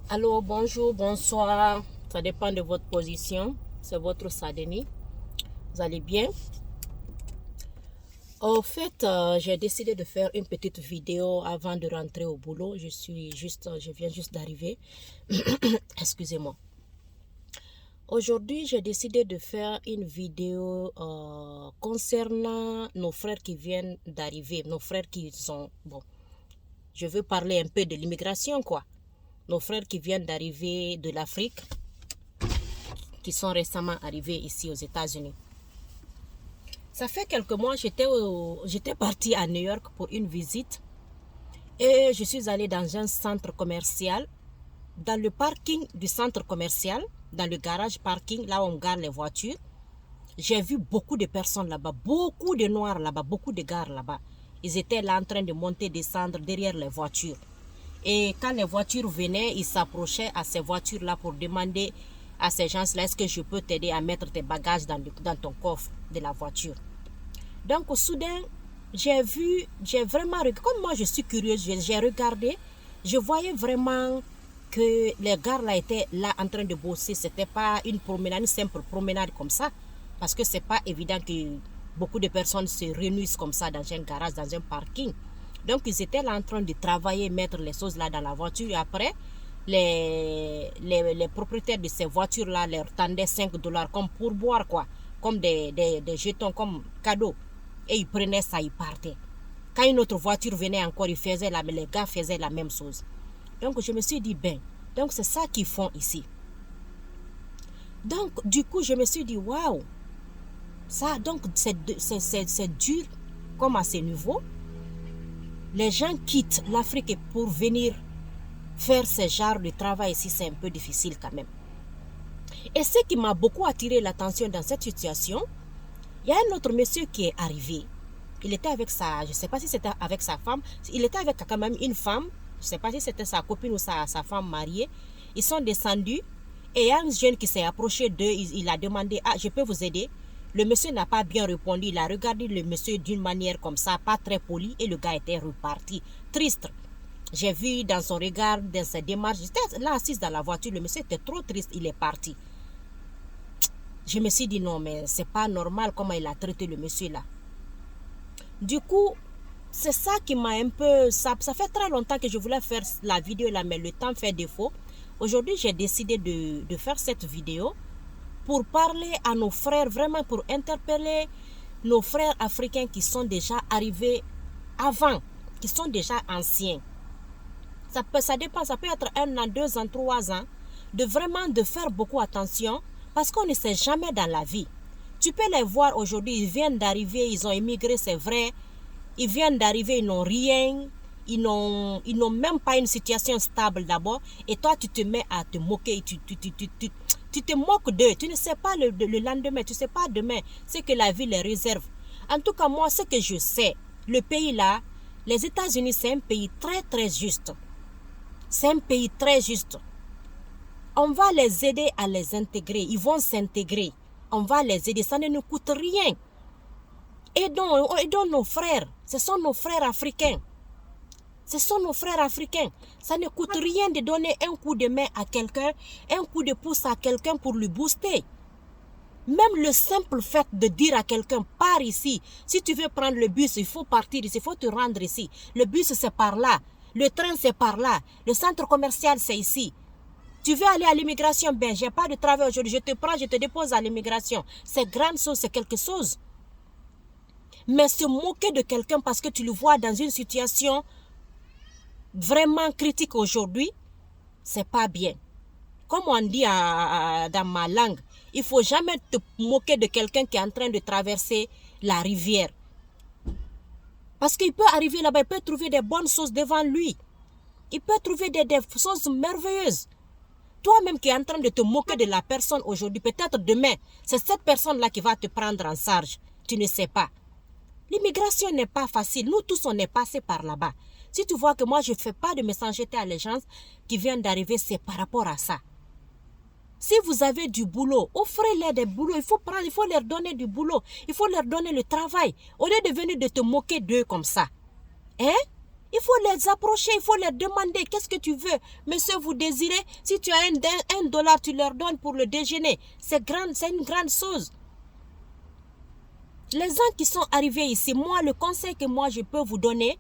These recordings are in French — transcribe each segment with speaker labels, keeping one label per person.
Speaker 1: Allô, bonjour, bonsoir. Ça dépend de votre position. C'est votre Sadeni. Vous allez bien? Au fait, j'ai décidé de faire une petite vidéo avant de rentrer au boulot. Je viens juste d'arriver. Excusez-moi. Aujourd'hui, j'ai décidé de faire une vidéo concernant nos frères qui viennent d'arriver. Nos frères qui sont... Bon, je veux parler un peu de l'immigration, quoi. Nos frères qui viennent d'arriver de l'Afrique, qui sont récemment arrivés ici aux États-Unis. Ça fait quelques mois, j'étais partie à New York pour une visite et je suis allée dans un centre commercial. Dans le parking du centre commercial, dans le garage parking, là où on gare les voitures, j'ai vu beaucoup de personnes là-bas, beaucoup de noirs là-bas, beaucoup de gars là-bas. Ils étaient là en train de monter, descendre derrière les voitures. Et quand les voitures venaient, ils s'approchaient à ces voitures-là pour demander à ces gens-là, est-ce que je peux t'aider à mettre tes bagages dans ton coffre de la voiture. Donc, soudain, j'ai vraiment, comme moi je suis curieuse, j'ai regardé, je voyais vraiment que les gars là étaient là en train de bosser. C'était pas une promenade, une simple promenade comme ça, parce que c'est pas évident que beaucoup de personnes se réunissent comme ça dans un garage, dans un parking. Donc, ils étaient là en train de travailler, mettre les choses là dans la voiture. Et après, les propriétaires de ces voitures-là leur tendaient 5 dollars comme pourboire, quoi. Comme des jetons, comme cadeaux. Et ils prenaient ça, ils partaient. Quand une autre voiture venait encore, les gars faisaient la même chose. Donc, je me suis dit, donc c'est ça qu'ils font ici. Donc, du coup, je me suis dit, waouh, ça, donc, c'est dur, comme à ce niveau. Les gens quittent l'Afrique pour venir faire ce genre de travail ici, c'est un peu difficile quand même. Et ce qui m'a beaucoup attiré l'attention dans cette situation, il y a un autre monsieur qui est arrivé. Il était avec je ne sais pas si c'était avec sa femme, il était avec quand même une femme, je ne sais pas si c'était sa copine ou sa femme mariée. Ils sont descendus et il y a un jeune qui s'est approché d'eux, il a demandé, ah, je peux vous aider? Le monsieur n'a pas bien répondu, il a regardé le monsieur d'une manière comme ça, pas très poli, et le gars était reparti, triste. J'ai vu dans son regard, dans sa démarche, j'étais là assise dans la voiture, le monsieur était trop triste, il est parti. Je me suis dit non, mais c'est pas normal comment il a traité le monsieur là. Du coup, c'est ça qui m'a un peu... Ça fait très longtemps que je voulais faire la vidéo là, mais le temps fait défaut. Aujourd'hui, j'ai décidé de faire cette vidéo pour parler à nos frères, vraiment pour interpeller nos frères africains qui sont déjà arrivés avant, qui sont déjà anciens. Ça dépend, ça peut être 1 an, 2 ans, 3 ans, de faire beaucoup attention parce qu'on ne sait jamais dans la vie. Tu peux les voir aujourd'hui, ils viennent d'arriver, ils ont immigré, c'est vrai. Ils viennent d'arriver, ils n'ont rien, ils n'ont même pas une situation stable d'abord. Et toi, tu te mets à te moquer, tu te moques d'eux. Tu ne sais pas le lendemain, tu ne sais pas demain ce que la vie les réserve. En tout cas, moi, ce que je sais, le pays là, les États-Unis, c'est un pays très, très juste. C'est un pays très juste. On va les aider à les intégrer. Ils vont s'intégrer. On va les aider. Ça ne nous coûte rien. Aidons nos frères. Ce sont nos frères africains. Ce sont nos frères africains. Ça ne coûte rien de donner un coup de main à quelqu'un, un coup de pouce à quelqu'un pour lui booster. Même le simple fait de dire à quelqu'un, pars ici. Si tu veux prendre le bus, il faut partir ici, il faut te rendre ici. Le bus, c'est par là. Le train, c'est par là. Le centre commercial, c'est ici. Tu veux aller à l'immigration? Ben, j'ai pas de travail aujourd'hui. Je te prends, je te dépose à l'immigration. C'est grande chose, c'est quelque chose. Mais se moquer de quelqu'un parce que tu le vois dans une situation vraiment critique aujourd'hui, c'est pas bien. Comme on dit dans ma langue, il faut jamais te moquer de quelqu'un qui est en train de traverser la rivière. Parce qu'il peut arriver là-bas, il peut trouver des bonnes choses devant lui. Il peut trouver des choses merveilleuses. Toi-même qui es en train de te moquer de la personne aujourd'hui, peut-être demain, c'est cette personne-là qui va te prendre en charge. Tu ne sais pas. L'immigration n'est pas facile. Nous tous, on est passés par là-bas. Si tu vois que moi, je ne fais pas de méchanceté à les gens qui viennent d'arriver, c'est par rapport à ça. Si vous avez du boulot, offrez-leur des boulots. Il faut leur donner du boulot. Il faut leur donner le travail. Au lieu de venir de te moquer d'eux comme ça. Hein? Il faut les approcher, il faut leur demander qu'est-ce que tu veux. Monsieur, vous désirez, si tu as un dollar, tu leur donnes pour le déjeuner. C'est une grande chose. Les gens qui sont arrivés ici, moi, le conseil que moi je peux vous donner,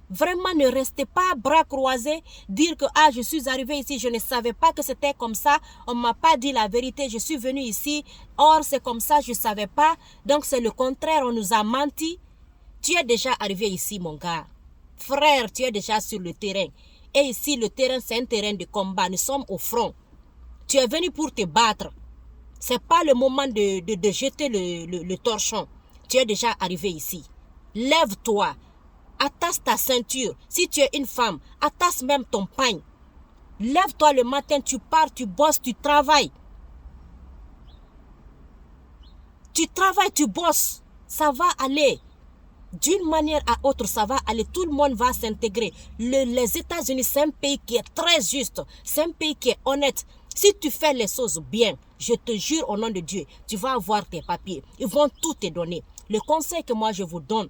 Speaker 1: vraiment ne restez pas bras croisés, dire que je suis arrivé ici, je ne savais pas que c'était comme ça, on ne m'a pas dit la vérité, je suis venu ici, or c'est comme ça, je ne savais pas, donc c'est le contraire, on nous a menti. Tu es déjà arrivé ici, mon gars. Frère, tu es déjà sur le terrain. Et ici, le terrain, c'est un terrain de combat. Nous sommes au front. Tu es venu pour te battre. Ce n'est pas le moment de jeter le torchon. Tu es déjà arrivé ici. Lève-toi. Attache ta ceinture. Si tu es une femme, attache même ton pagne. Lève-toi le matin, tu pars, tu bosses, tu travailles. Tu travailles, tu bosses. Ça va aller. D'une manière à autre, ça va aller. Tout le monde va s'intégrer. Les États-Unis, c'est un pays qui est très juste. C'est un pays qui est honnête. Si tu fais les choses bien, je te jure au nom de Dieu, tu vas avoir tes papiers. Ils vont tout te donner. Le conseil que moi je vous donne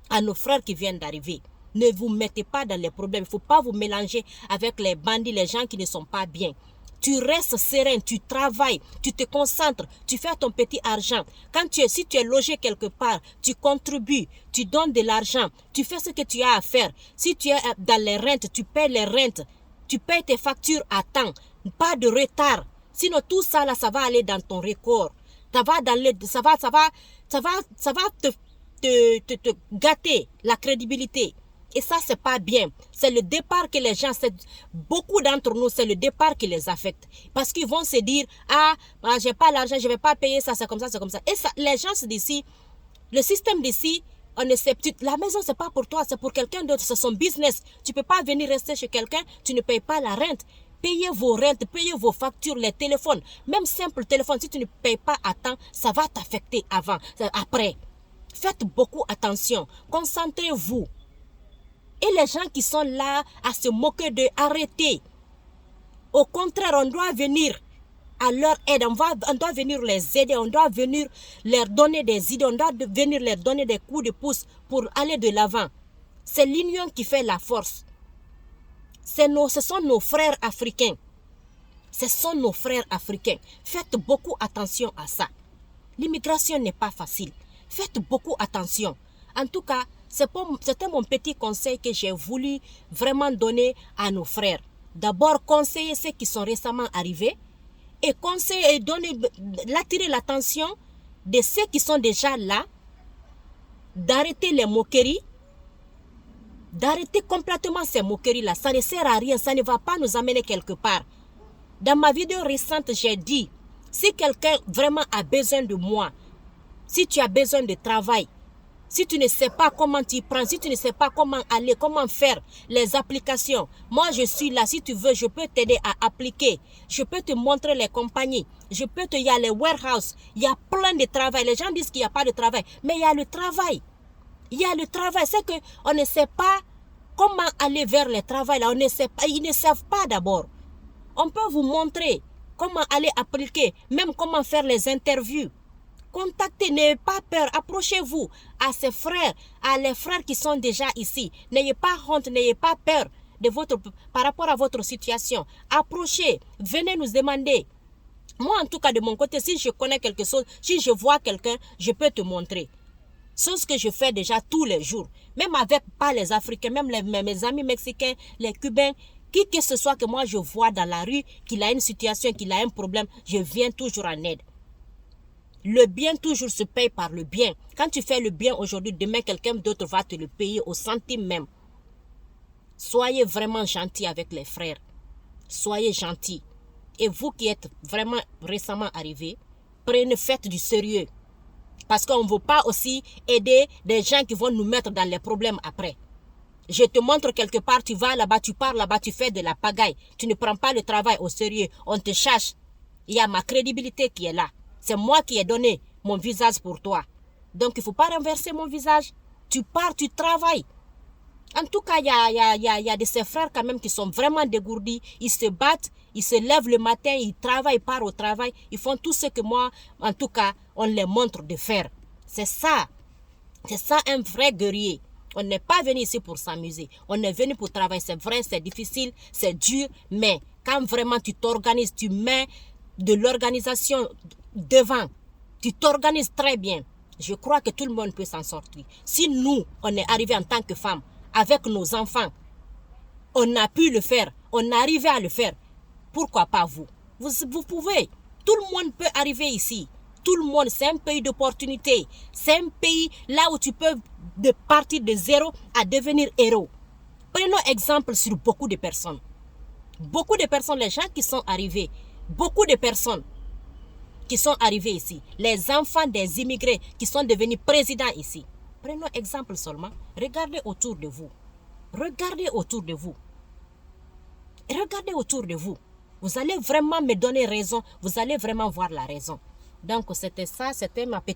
Speaker 1: à nos frères qui viennent d'arriver, ne vous mettez pas dans les problèmes. Il ne faut pas vous mélanger avec les bandits, les gens qui ne sont pas bien. Tu restes serein, tu travailles, tu te concentres, tu fais ton petit argent. Si tu es logé quelque part, tu contribues, tu donnes de l'argent, tu fais ce que tu as à faire. Si tu es dans les rentes, tu paies les rentes, tu payes tes factures à temps, pas de retard. Sinon tout ça là, ça va aller dans ton record. Ça va te gâter la crédibilité. Et ça, c'est pas bien. C'est le départ que les gens, beaucoup d'entre nous, c'est le départ qui les affecte. Parce qu'ils vont se dire, j'ai pas l'argent, je vais pas payer ça, c'est comme ça, c'est comme ça. Et ça, les gens d'ici, le système d'ici, on ne sait, la maison, c'est pas pour toi, c'est pour quelqu'un d'autre, c'est son business. Tu peux pas venir rester chez quelqu'un, tu ne payes pas la rente. Payez vos rentes, payez vos factures, les téléphones. Même simple téléphone, si tu ne payes pas à temps, ça va t'affecter après. Faites beaucoup attention. Concentrez-vous. Et les gens qui sont là à se moquer d'eux, arrêtez. Au contraire, on doit venir à leur aide. On doit venir les aider. On doit venir leur donner des idées. On doit venir leur donner des coups de pouce pour aller de l'avant. C'est l'union qui fait la force. Ce sont nos frères africains. Ce sont nos frères africains. Faites beaucoup attention à ça. L'immigration n'est pas facile. Faites beaucoup attention. En tout cas, c'était mon petit conseil que j'ai voulu vraiment donner à nos frères. D'abord, conseiller ceux qui sont récemment arrivés et attirer l'attention de ceux qui sont déjà là, d'arrêter les moqueries, d'arrêter complètement ces moqueries-là. Ça ne sert à rien, ça ne va pas nous amener quelque part. Dans ma vidéo récente, j'ai dit, si quelqu'un vraiment a besoin de moi, si tu as besoin de travail, si tu ne sais pas comment t'y prendre, si tu ne sais pas comment aller, comment faire les applications, moi je suis là. Si tu veux, je peux t'aider à appliquer. Je peux te montrer les compagnies. Il y a les warehouses. Il y a plein de travail. Les gens disent qu'il n'y a pas de travail. Mais il y a le travail. Il y a le travail. C'est qu'on ne sait pas comment aller vers le travail. Là. On ne sait pas. Ils ne savent pas d'abord. On peut vous montrer comment aller appliquer, même comment faire les interviews. Contactez, n'ayez pas peur, approchez-vous à ces frères, à les frères qui sont déjà ici. N'ayez pas honte, n'ayez pas peur par rapport à votre situation. Approchez, venez nous demander. Moi, en tout cas, de mon côté, si je connais quelque chose, si je vois quelqu'un, je peux te montrer. C'est ce que je fais déjà tous les jours. Même avec pas les Africains, même mes amis mexicains, les Cubains, qui que ce soit que moi je vois dans la rue, qu'il a une situation, qu'il a un problème, je viens toujours en aide. Le bien toujours se paye par le bien. Quand tu fais le bien aujourd'hui, demain quelqu'un d'autre va te le payer au centime même. Soyez vraiment gentils avec les frères. Soyez gentils. Et vous qui êtes vraiment récemment arrivés, faites du sérieux. Parce qu'on ne veut pas aussi aider des gens qui vont nous mettre dans les problèmes après. Je te montre quelque part, tu vas là-bas, tu pars là-bas, tu fais de la pagaille. Tu ne prends pas le travail au sérieux. On te cherche. Il y a ma crédibilité qui est là. C'est moi qui ai donné mon visage pour toi. Donc, il ne faut pas renverser mon visage. Tu pars, tu travailles. En tout cas, il y a de ces frères quand même qui sont vraiment dégourdis. Ils se battent, ils se lèvent le matin, ils travaillent, ils partent au travail. Ils font tout ce que moi, en tout cas, on les montre de faire. C'est ça. C'est ça un vrai guerrier. On n'est pas venu ici pour s'amuser. On est venu pour travailler. C'est vrai, c'est difficile, c'est dur, mais quand vraiment tu t'organises, tu mets de l'organisation devant, tu t'organises très bien, je crois que tout le monde peut s'en sortir. Si nous, on est arrivé en tant que femmes, avec nos enfants, on a pu le faire, on est arrivé à le faire, pourquoi pas vous? Vous pouvez. Tout le monde peut arriver ici. Tout le monde, c'est un pays d'opportunités. C'est un pays là où tu peux partir de zéro à devenir héros. Prenons exemple sur beaucoup de personnes. Beaucoup de personnes, les gens qui sont arrivés, beaucoup de personnes qui sont arrivés ici, les enfants des immigrés qui sont devenus présidents ici. Prenons exemple seulement. Regardez autour de vous. Regardez autour de vous. Regardez autour de vous. Vous allez vraiment me donner raison. Vous allez vraiment voir la raison. Donc, c'était ça, c'était ma petite